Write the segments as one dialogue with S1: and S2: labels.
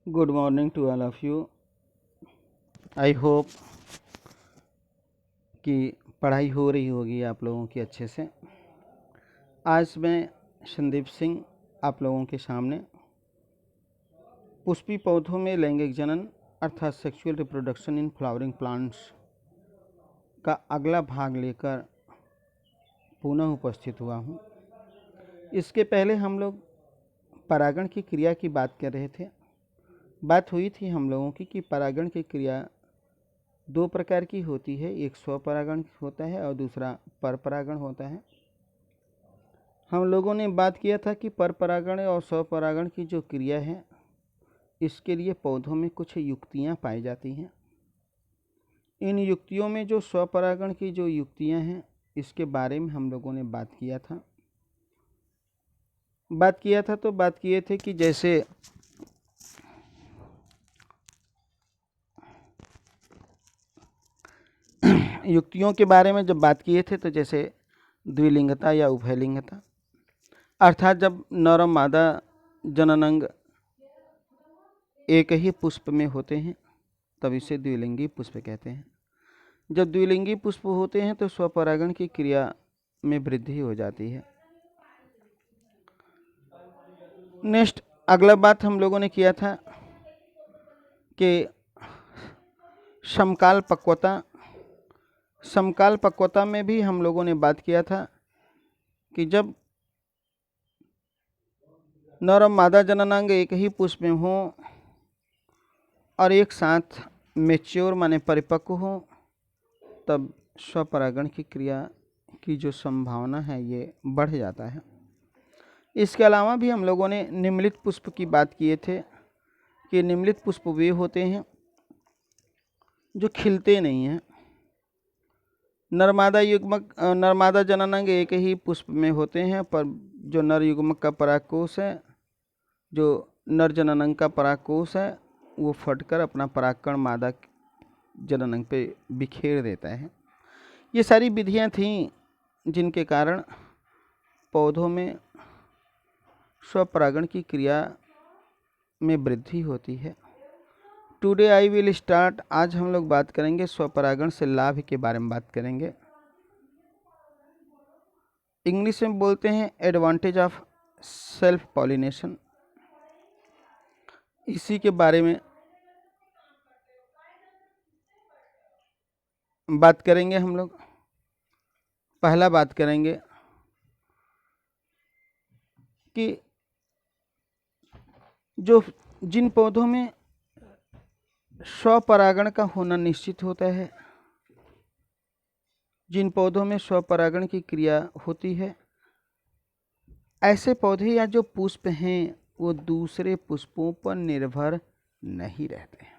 S1: Good morning to all of you. I hope कि पढ़ाई हो रही होगी आप लोगों की अच्छे से। आज मैं संदीप सिंह आप लोगों के सामने पुष्पी पौधों में लैंगिक जनन अर्थात sexual reproduction in flowering plants का अगला भाग लेकर पुनः उपस्थित हुआ हूँ। इसके पहले हम लोग परागण की क्रिया की बात कर रहे थे। बात हुई थी हम लोगों की कि परागण की क्रिया दो प्रकार की होती है, एक स्वपरागण होता है और दूसरा परपरागण होता है। हम लोगों ने बात किया था कि परपरागण और स्वपरागण की जो क्रिया है इसके लिए पौधों में कुछ युक्तियां पाई जाती हैं। इन युक्तियों में जो स्वपरागण की जो युक्तियां हैं इसके बारे में हम लोगों ने बात किया किए थे कि जैसे युक्तियों के बारे में जब बात किए थे तो जैसे द्विलिंगता या उभयलिंगता, अर्थात जब नर और मादा जननांग एक ही पुष्प में होते हैं तब इसे द्विलिंगी पुष्प कहते हैं। जब द्विलिंगी पुष्प होते हैं तो स्वपरागण की क्रिया में वृद्धि हो जाती है। नेक्स्ट अगला बात हम लोगों ने किया था कि समकाल पक्वता में भी हम लोगों ने बात किया था कि जब नर और मादा जननांग एक ही पुष्प में हो और एक साथ मैच्योर माने परिपक्व हो तब स्वपरागण की क्रिया की जो संभावना है ये बढ़ जाता है। इसके अलावा भी हम लोगों ने निम्नलिखित पुष्प की बात किए थे कि निम्नलिखित पुष्प वे होते हैं जो खिलते नहीं हैं। नरमादा जननांग एक ही पुष्प में होते हैं, पर जो नर युग्मक का परागकोश है, जो नर जननांग का परागकोश है, वो फटकर अपना परागकण मादा जननांग पे बिखेर देता है। ये सारी विधियां थीं जिनके कारण पौधों में स्वपरागण की क्रिया में वृद्धि होती है। टुडे आई विल स्टार्ट, आज हम लोग बात करेंगे स्वपरागण से लाभ के बारे में बात करेंगे। इंग्लिश में बोलते हैं एडवांटेज ऑफ सेल्फ पॉलिनेशन। इसी के बारे में बात करेंगे हम लोग। पहला बात करेंगे कि जिन पौधों में स्वपरागण का होना निश्चित होता है, जिन पौधों में स्वपरागण की क्रिया होती है, ऐसे पौधे या जो पुष्प हैं वो दूसरे पुष्पों पर निर्भर नहीं रहते हैं,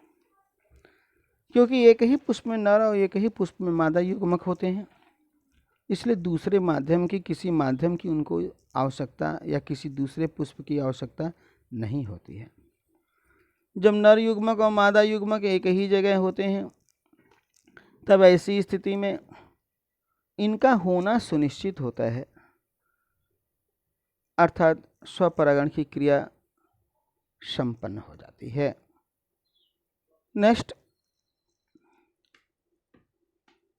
S1: क्योंकि एक ही पुष्प में नर और एक ही पुष्प में मादा युग्मक होते हैं। इसलिए दूसरे माध्यम की किसी माध्यम की उनको आवश्यकता या किसी दूसरे पुष्प की आवश्यकता नहीं होती है। जब नर युग्मक और मादा युग्मक एक ही जगह होते हैं तब ऐसी स्थिति में इनका होना सुनिश्चित होता है, अर्थात स्वपरागण की क्रिया संपन्न हो जाती है। नेक्स्ट,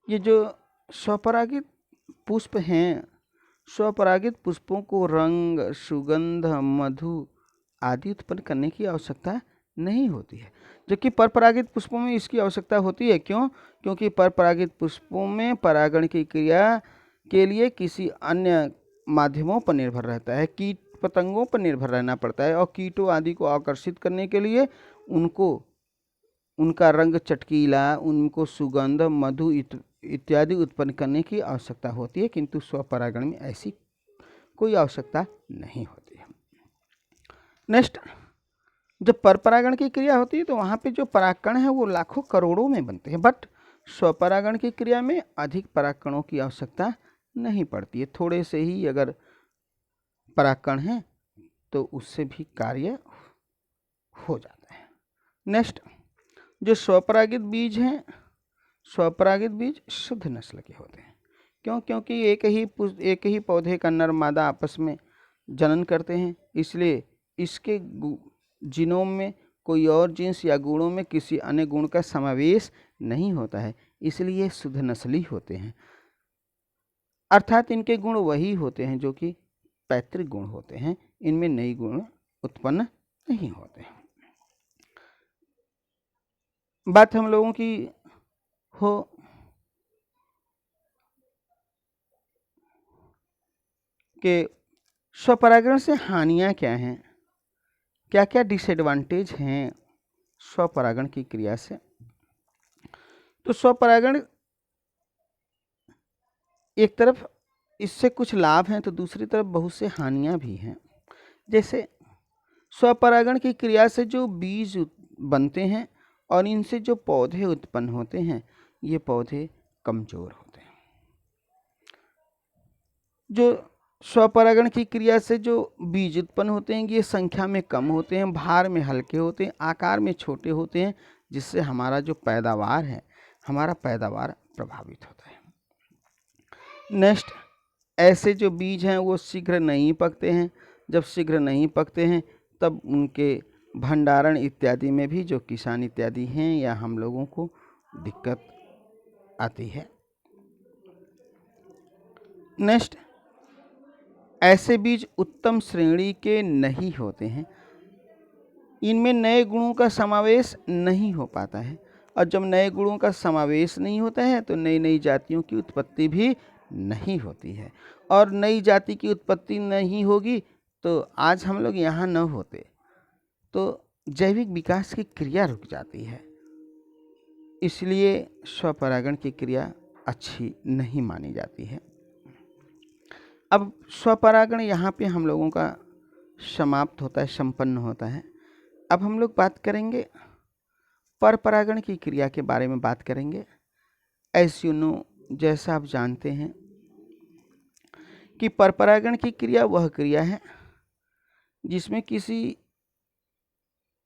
S1: ये जो स्वपरागित पुष्प हैं, स्वपरागित पुष्पों को रंग, सुगंध, मधु आदि उत्पन्न करने की आवश्यकता नहीं होती है, जबकि परपरागित पुष्पों में इसकी आवश्यकता होती है। क्यों? क्योंकि परपरागित पुष्पों में परागण की क्रिया के लिए किसी अन्य माध्यमों पर निर्भर रहता है, कीट पतंगों पर निर्भर रहना पड़ता है, और कीटों आदि को आकर्षित करने के लिए उनका रंग चटकीला, उनको सुगंध, मधु इत्यादि उत्पन्न करने की आवश्यकता होती है, किंतु स्वपरागण में ऐसी कोई आवश्यकता नहीं होती है। नेक्स्ट, जब परपरागण की क्रिया होती है तो वहाँ पे जो परागकण है वो लाखों करोड़ों में बनते हैं, बट स्वपरागण की क्रिया में अधिक परागकणों की आवश्यकता नहीं पड़ती है। थोड़े से ही अगर परागकण हैं तो उससे भी कार्य हो जाता है। नेक्स्ट, जो स्वपरागित बीज हैं, स्वपरागित बीज शुद्ध नस्ल के होते हैं। क्यों? क्योंकि एक ही पौधे का नर मादा आपस में जनन करते हैं, इसलिए इसके जीनोम में कोई और जीन्स या गुणों में किसी अन्य गुण का समावेश नहीं होता है, इसलिए शुद्ध नस्ली होते हैं। अर्थात इनके गुण वही होते हैं जो कि पैतृक गुण होते हैं, इनमें नई गुण उत्पन्न नहीं होते हैं। बात हम लोगों की हो कि स्वपरागण से हानियां क्या हैं, क्या क्या डिसएडवांटेज हैं स्वपरागण की क्रिया से। तो स्वपरागण एक तरफ इससे कुछ लाभ हैं तो दूसरी तरफ बहुत से हानियां भी हैं। जैसे स्वपरागण की क्रिया से जो बीज बनते हैं और इनसे जो पौधे उत्पन्न होते हैं, ये पौधे कमजोर होते हैं। जो स्वपरागण की क्रिया से जो बीज उत्पन्न होते हैं, ये संख्या में कम होते हैं, भार में हल्के होते हैं, आकार में छोटे होते हैं, जिससे हमारा जो पैदावार है, हमारा पैदावार प्रभावित होता है। नेक्स्ट, ऐसे जो बीज हैं वो शीघ्र नहीं पकते हैं। जब शीघ्र नहीं पकते हैं तब उनके भंडारण इत्यादि में भी जो किसान इत्यादि हैं या हम लोगों को दिक्कत आती है। नेक्स्ट, ऐसे बीज उत्तम श्रेणी के नहीं होते हैं, इनमें नए गुणों का समावेश नहीं हो पाता है, और जब नए गुणों का समावेश नहीं होता है तो नई नई जातियों की उत्पत्ति भी नहीं होती है, और नई जाति की उत्पत्ति नहीं होगी तो आज हम लोग यहाँ न होते, तो जैविक विकास की क्रिया रुक जाती है। इसलिए स्वपरागण की क्रिया अच्छी नहीं मानी जाती है। अब स्वपरागण यहाँ पे हम लोगों का समाप्त होता है, संपन्न होता है। अब हम लोग बात करेंगे परपरागण की क्रिया के बारे में बात करेंगे। एज यू नो, जैसा आप जानते हैं कि परपरागण की क्रिया वह क्रिया है जिसमें किसी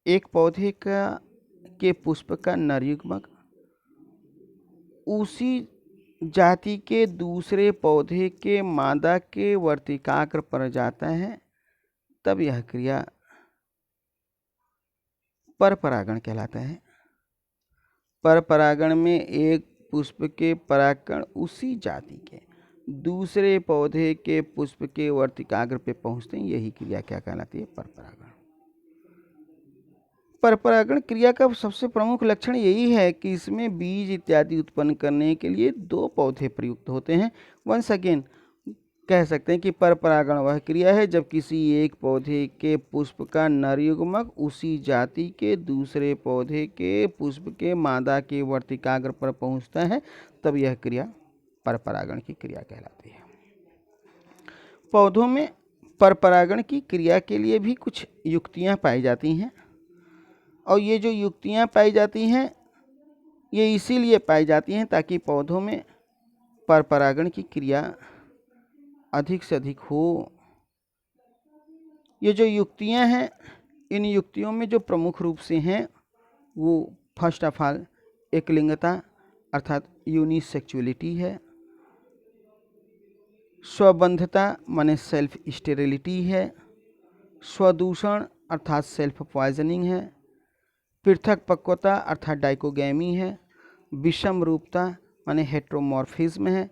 S1: एक पौधे के पुष्प का नरयुग्मक उसी जाति के दूसरे पौधे के मादा के वर्तिकाग्र पर जाता है, तब यह क्रिया परपरागण कहलाता है। परपरागण में एक पुष्प के परागकण उसी जाति के दूसरे पौधे के पुष्प के वर्तिकाग्र पे पहुंचते हैं, यही क्रिया क्या कहलाती है? परपरागण। परपरागण क्रिया का सबसे प्रमुख लक्षण यही है कि इसमें बीज इत्यादि उत्पन्न करने के लिए दो पौधे प्रयुक्त होते हैं। वंस अगेन कह सकते हैं कि परपरागण वह क्रिया है जब किसी एक पौधे के पुष्प का नरयुग्मक उसी जाति के दूसरे पौधे के पुष्प के मादा के वर्तिकाग्र पर पहुंचता है, तब यह क्रिया परपरागण की क्रिया कहलाती है। पौधों में परपरागण की क्रिया के लिए भी कुछ युक्तियां पाई जाती हैं, और ये जो युक्तियां पाई जाती हैं ये इसीलिए पाई जाती हैं ताकि पौधों में परपरागण की क्रिया अधिक से अधिक हो। ये जो युक्तियां हैं, इन युक्तियों में जो प्रमुख रूप से हैं वो फर्स्ट ऑफ ऑल एकलिंगता अर्थात यूनिसेक्सुअलिटी है, स्वबंधता माने सेल्फ स्टेरिलिटी है, स्वदूषण अर्थात सेल्फ पॉइजनिंग है, पृथक पक्वता अर्थात डाइकोगैमी है, विषम रूपता माने हेट्रोमॉर्फिज्म है,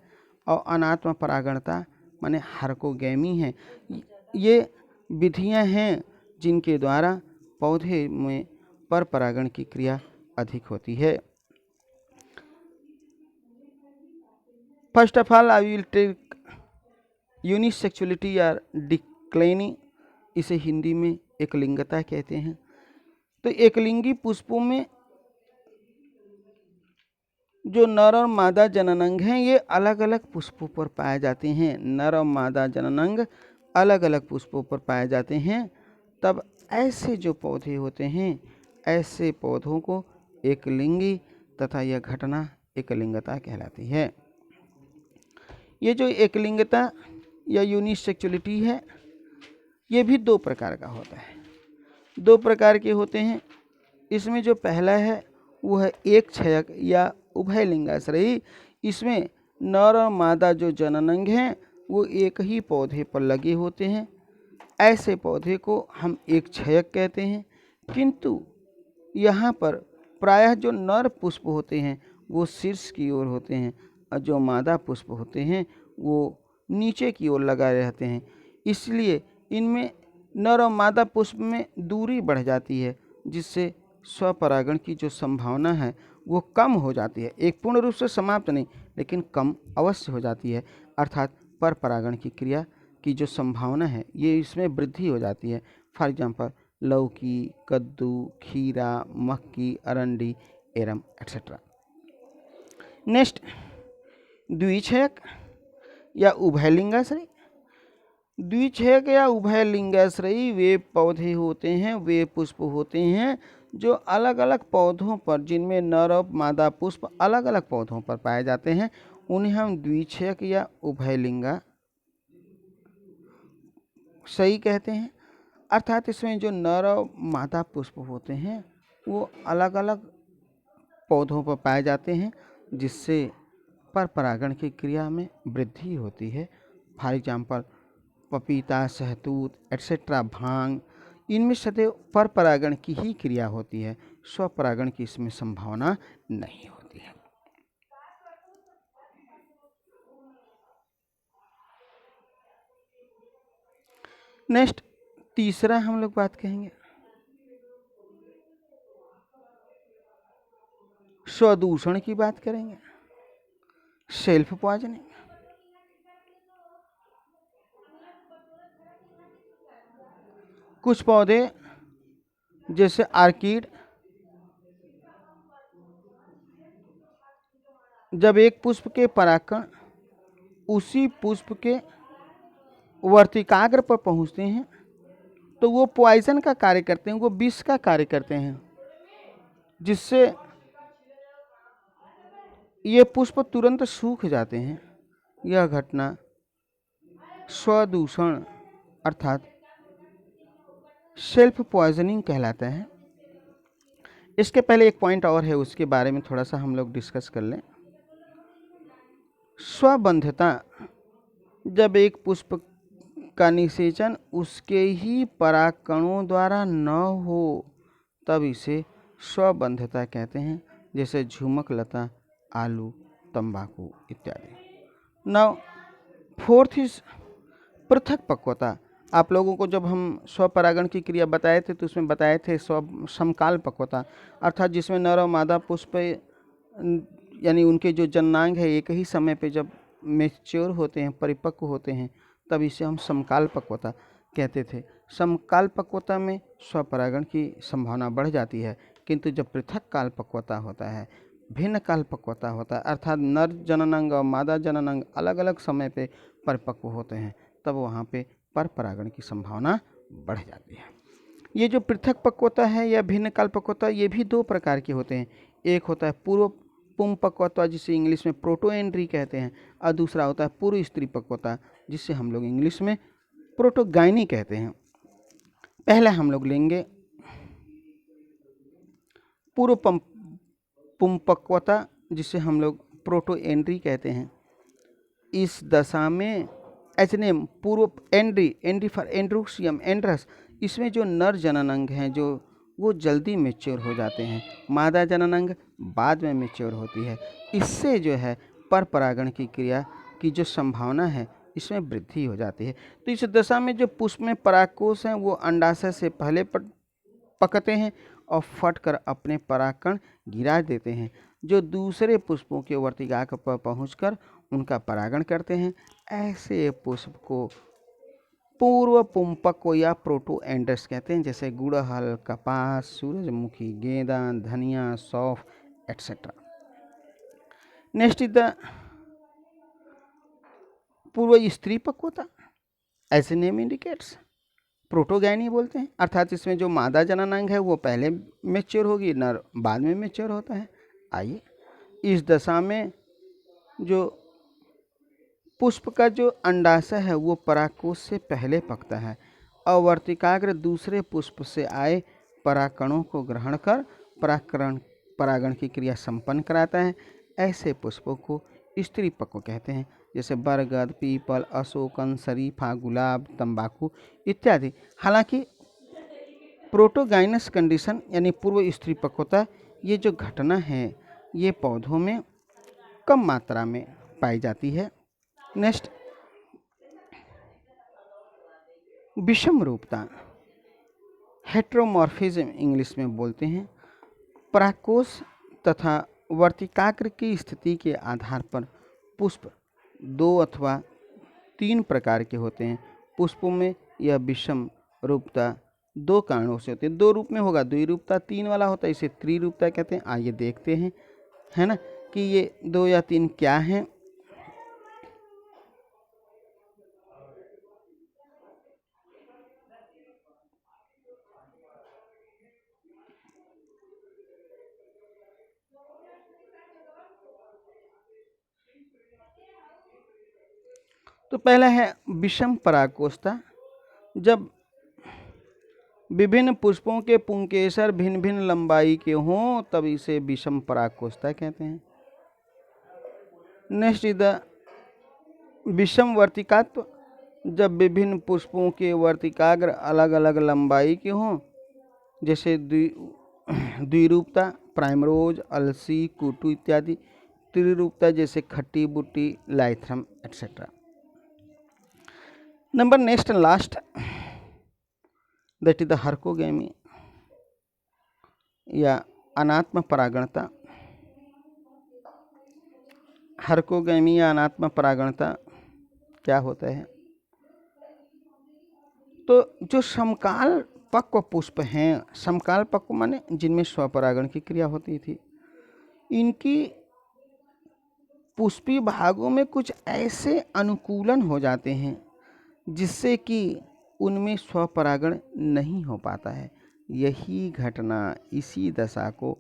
S1: और अनात्म परागणता माने हार्कोगैमी है। ये विधियां हैं जिनके द्वारा पौधे में परपरागण की क्रिया अधिक होती है। First of all I will take unisexuality या डिक्लेनी, इसे हिंदी में एकलिंगता कहते हैं। तो एकलिंगी पुष्पों में जो नर और मादा जननांग हैं ये अलग अलग पुष्पों पर पाए जाते हैं। नर और मादा जननांग अलग अलग पुष्पों पर पाए जाते हैं। तब ऐसे जो पौधे होते हैं, ऐसे पौधों को एकलिंगी तथा यह घटना एकलिंगता कहलाती है। ये जो एकलिंगता या यूनिसेक्सुअलिटी है ये भी दो प्रकार का होता है, दो प्रकार के होते हैं। इसमें जो पहला है वो है एक क्षयक या उभयलिंगाश्रयी। इसमें नर और मादा जो जननांग हैं वो एक ही पौधे पर लगे होते हैं। ऐसे पौधे को हम एक क्षयक कहते हैं। किंतु यहाँ पर प्रायः जो नर पुष्प होते हैं वो शीर्ष की ओर होते हैं और जो मादा पुष्प होते हैं वो नीचे की ओर लगा रहते हैं। इसलिए इनमें नर और मादा पुष्प में दूरी बढ़ जाती है, जिससे स्वपरागण की जो संभावना है वो कम हो जाती है। एक पूर्ण रूप से समाप्त नहीं, लेकिन कम अवश्य हो जाती है। अर्थात पर परागण की क्रिया की जो संभावना है ये इसमें वृद्धि हो जाती है। फॉर एग्जाम्पल लौकी, कद्दू, खीरा, मक्की, अरंडी, एरम एक्सेट्रा। नेक्स्ट, द्विच्छेयक या उभयलिंगाश्रयी। द्विच्छेयक या उभयलिंगाश्रयी वे पौधे होते हैं, वे पुष्प होते हैं जो अलग अलग पौधों पर, जिनमें नर और मादा पुष्प अलग अलग पौधों पर पाए जाते हैं, उन्हें हम द्विच्छेयक या उभयलिंगाश्रयी कहते हैं। अर्थात इसमें जो नर और मादा पुष्प होते हैं वो अलग अलग पौधों पर पाए जाते हैं, जिससे पर परागण की क्रिया में वृद्धि होती है। फॉर एग्जाम्पल पपीता, शहतूत एक्सेट्रा, भांग, इनमें सदैव पर परागण की ही क्रिया होती है, स्वपरागण की इसमें संभावना नहीं होती है। नेक्स्ट, तीसरा हम लोग बात कहेंगे स्वदूषण की बात करेंगे, सेल्फ पॉइजनिंग। कुछ पौधे जैसे आर्किड, जब एक पुष्प के परागकण उसी पुष्प के वर्तिकाग्र पर पहुंचते हैं तो वो पॉइजन का कार्य करते हैं, वो विष का कार्य करते हैं, जिससे ये पुष्प तुरंत सूख जाते हैं। यह घटना स्वदूषण अर्थात सेल्फ पॉइजनिंग कहलाता है। इसके पहले एक पॉइंट और है, उसके बारे में थोड़ा सा हम लोग डिस्कस कर लें। स्वबंधता, जब एक पुष्प का निषेचन उसके ही परागकणों द्वारा न हो तब इसे स्वबंधता कहते हैं, जैसे झुमक लता, आलू, तंबाकू इत्यादि। नाउ फोर्थ इज पृथक पक्वता। आप लोगों को जब हम स्वपरागण की क्रिया बताए थे तो उसमें बताए थे समकाल पक्वता, अर्थात जिसमें नर और मादा पुष्प यानी उनके जो जननांग है एक ही समय पे जब मैच्योर होते हैं, परिपक्व होते हैं, तब इसे हम समकाल पक्वता कहते थे। समकाल पक्वता में स्वपरागण की संभावना बढ़ जाती है, किंतु जब पृथक काल पक्वता होता है, भिन्न काल पक्वता होता है, अर्थात नर जननांग और मादा जननांग अलग अलग समय पे परिपक्व होते हैं, तब वहाँ पे पर परागण की संभावना बढ़ जाती है। ये जो पृथक पक्वता है या भिन्न काल पक्वता, ये भी दो प्रकार के होते हैं। एक होता है पूर्व पुम पक्वता, जिसे इंग्लिश में प्रोटोएंड्री कहते हैं, और दूसरा होता है पूर्व स्त्री पक्वता, जिसे हम लोग इंग्लिश में प्रोटोगाइनी कहते हैं। पहला हम लोग लेंगे पूर्व पुम पक्वता, जिसे हम लोग प्रोटोएंड्री कहते हैं। इस दशा में एचनेम पूर्व एंड्री फॉर एंड्रोसियम एंड्रस, इसमें जो नर जननांग हैं जो वो जल्दी मैच्योर हो जाते हैं, मादा जननांग बाद में मैच्योर होती है। इससे जो है पर परागण की क्रिया की जो संभावना है इसमें वृद्धि हो जाती है। तो इस दशा में जो पुष्प में परागकोश हैं वो अंडाशय से पहले पकते हैं और फटकर अपने परागकण गिरा देते हैं, जो दूसरे पुष्पों के वर्तिकाग्र पर पहुंचकर उनका परागण करते हैं। ऐसे पुष्प को पूर्व पुंपक या प्रोटोएंड्रस कहते हैं, जैसे गुड़हल, कपास, सूरजमुखी, गेंदा, धनिया, सौंफ एक्सेट्रा। नेक्स्ट इज द पूर्व स्त्री पक्वता, ऐसे नेम इंडिकेट्स प्रोटोगैनी बोलते हैं, अर्थात इसमें जो मादा जननांग है वो पहले मैच्योर होगी, नर बाद में मैच्योर होता है। आइए, इस दशा में जो पुष्प का जो अंडाशय है वो परागकोश से पहले पकता है और वर्तिकाग्र दूसरे पुष्प से आए परागकणों को ग्रहण कर परागण की क्रिया संपन्न कराता है। ऐसे पुष्पों को स्त्री पक्व कहते हैं, जैसे बरगद, पीपल, अशोकन, शरीफा, गुलाब, तंबाकू इत्यादि। हालांकि प्रोटोगाइनस कंडीशन यानी पूर्व स्त्री पक्वता, ये जो घटना है ये पौधों में कम मात्रा में पाई जाती है। नेक्स्ट, विषम रूपता, हेट्रोमॉर्फिज्म इंग्लिश में बोलते हैं। परागकोश तथा वर्तिकाग्र की स्थिति के आधार पर पुष्प 2 अथवा 3 प्रकार के होते हैं। पुष्पों में यह विषम रूपता 2 कारणों से होती है। 2 रूप में होगा, द्विरूपता 3 वाला होता है, इसे त्रिरूपता कहते हैं। आइए देखते हैं, है ना, कि ये 2 या 3 क्या हैं। तो पहला है विषम परागकोष्ठता। जब विभिन्न पुष्पों के पुंकेसर भिन्न भिन्न लंबाई के हों तब इसे विषम परागकोष्ठता कहते हैं। नेक्स्ट इज द विषम वर्तिकात्व। जब विभिन्न पुष्पों के वर्तिकाग्र अलग अलग लंबाई के हों, जैसे द्विरूपता, प्राइमरोज, अलसी, कुटू इत्यादि। त्रिरूपता जैसे खट्टी बुट्टी, Lythrum etcetera. Number next and last, that is the herkogamy या अनात्म परागणता। हर्कोगैमी या अनात्म परागणता क्या होता है? तो जो समकाल पक्व पुष्प हैं, समकाल पक्व माने जिनमें स्वपरागण की क्रिया होती थी, इनकी पुष्पीय भागों में कुछ ऐसे अनुकूलन हो जाते हैं जिससे कि उनमें स्वपरागण नहीं हो पाता है। यही घटना, इसी दशा को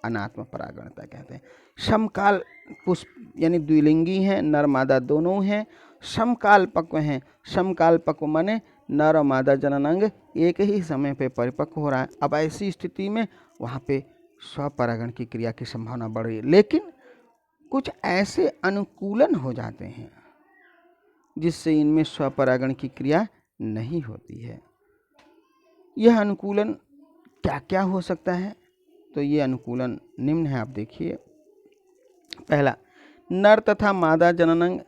S1: अनात्म परागणता कहते हैं। समकाल पुष्प यानी द्विलिंगी हैं, नर मादा दोनों हैं, समकाल पक्व हैं। समकाल पक्व माने नर और मादा जननांग एक ही समय पे परिपक्व हो रहा है। अब ऐसी स्थिति में वहाँ पे स्वपरागण की क्रिया की संभावना बढ़ रही है, लेकिन कुछ ऐसे अनुकूलन हो जाते हैं जिससे इनमें स्वपरागण की क्रिया नहीं होती है। यह अनुकूलन क्या क्या हो सकता है? तो ये अनुकूलन निम्न है, आप देखिए। पहला, नर तथा मादा जननांग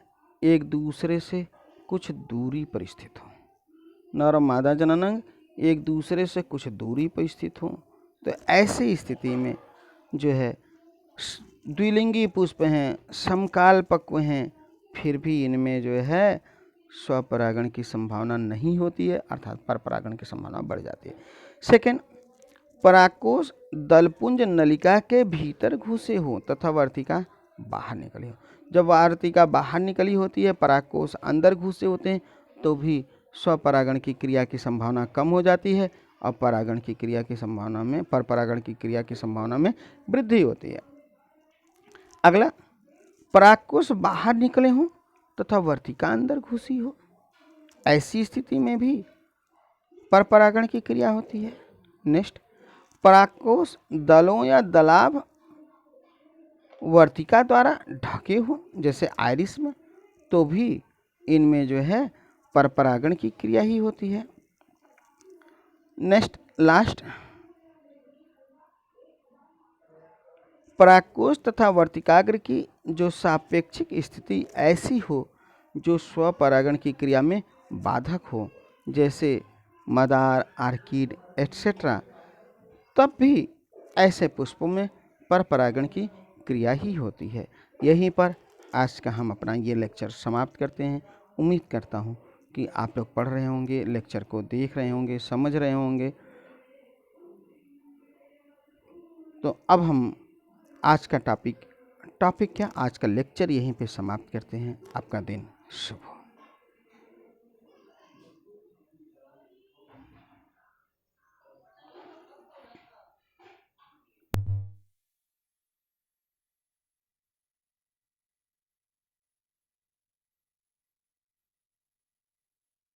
S1: एक दूसरे से कुछ दूरी पर स्थित हो। नर और मादा जननांग एक दूसरे से कुछ दूरी पर स्थित हो, तो ऐसी स्थिति में जो है द्विलिंगी पुष्प हैं, समकाल पक्व हैं, फिर भी इनमें जो है स्वपरागण की संभावना नहीं होती है, अर्थात परपरागण की संभावना बढ़ जाती है। सेकेंड, परागकोश दलपुंज नलिका के भीतर घुसे हो तथा वर्तिका बाहर निकली हो। जब वर्तिका बाहर निकली होती है, परागकोश अंदर घुसे होते हैं, तो भी स्वपरागण की क्रिया की संभावना कम हो जाती है और परागण की क्रिया की संभावना में, परपरागण की क्रिया की संभावना में वृद्धि होती है। अगला, परागकोश बाहर निकले हों तथा वर्तिका अंदर घुसी हो, ऐसी स्थिति में भी परपरागण की क्रिया होती है। नेक्स्ट, परागकोश दलों या दलाभ वर्तिका द्वारा ढके हो, जैसे आइरिस में, तो भी इनमें जो है परपरागण की क्रिया ही होती है। नेक्स्ट लास्ट, परागकोश तथा वर्तिकाग्र की जो सापेक्षिक स्थिति ऐसी हो जो स्वपरागण की क्रिया में बाधक हो, जैसे मदार, आर्किड एट्सेट्रा, तब भी ऐसे पुष्पों में परपरागण की क्रिया ही होती है। यहीं पर आज का हम अपना ये लेक्चर समाप्त करते हैं। उम्मीद करता हूँ कि आप लोग पढ़ रहे होंगे, लेक्चर को देख रहे होंगे, समझ रहे होंगे। तो अब हम आज का टॉपिक क्या, आज का लेक्चर यहीं पे समाप्त करते हैं। आपका दिन शुभ हो।